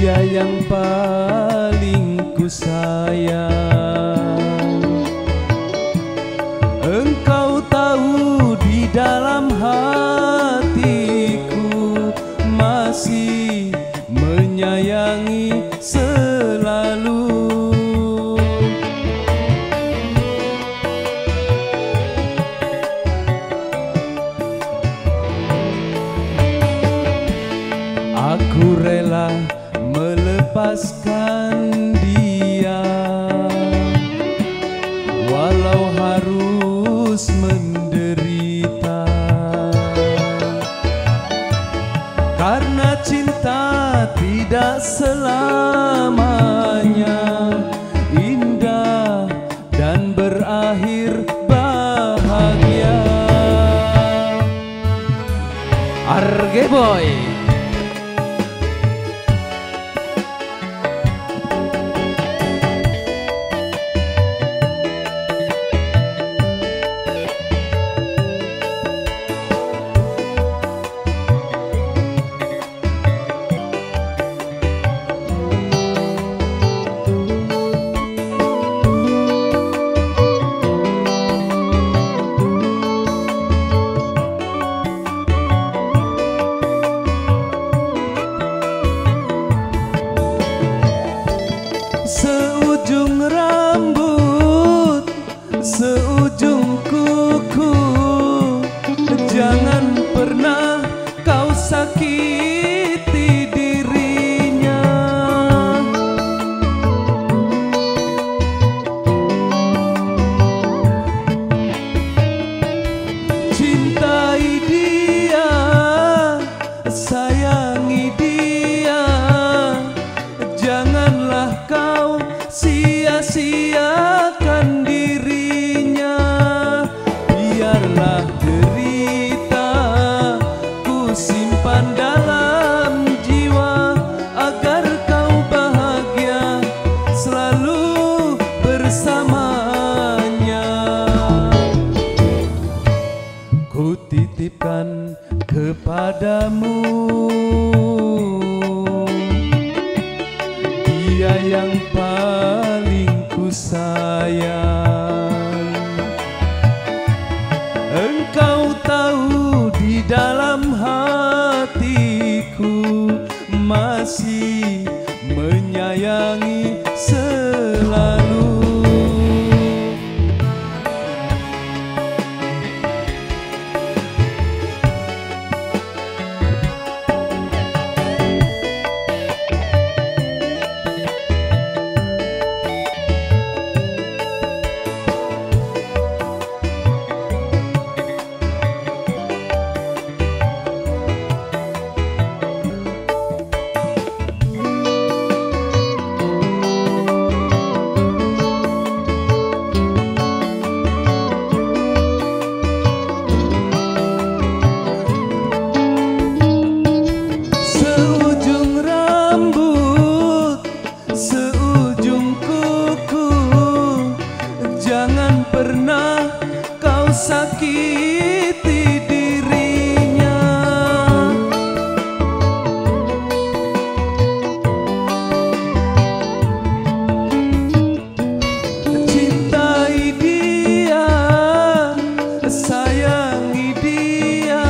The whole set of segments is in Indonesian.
Dia yang paling ku sayang. Engkau tahu di dalam hatiku masih menyayangi selalu. Aku rela melepaskan dia, walau harus menderita, karena cinta tidak selamanya indah dan berakhir bahagia. Arge boy. Seujung rambut, seujung kuku, jangan pernah kau sakiti dirinya. Cintai dia, sayangi dia, janganlah kau sia-siakan dirinya. Biarlah derita ku simpan dalam jiwa, agar kau bahagia selalu bersamanya. Ku titipkan kepadamu dia yang paling ku sayang. Engkau tahu di dalam hatiku masih menyayangi selalu. Seujung rambut, seujung kuku, jangan pernah kau sakiti dirinya. Cintai dia, sayangi dia,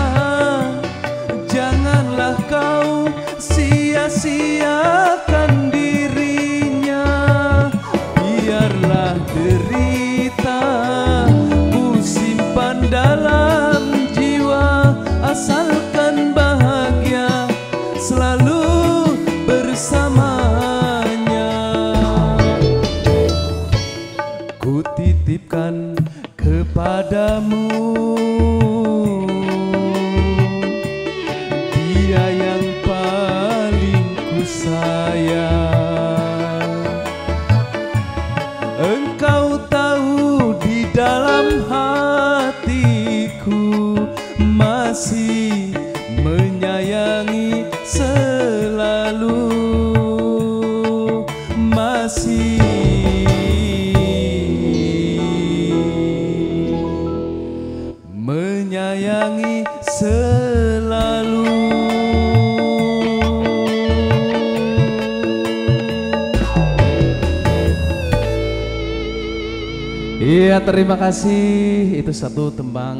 janganlah kau sia-siakan dirinya. Biarlah derita ku simpan dalam jiwa, asalkan bahagia selalu bersamanya. Ku titipkan kepadamu dia yang paling ku sayang. Engkau tahu di dalam hatiku masih menyayangi selalu, masih menyayangi selalu. ya, terima kasih. Itu satu tembang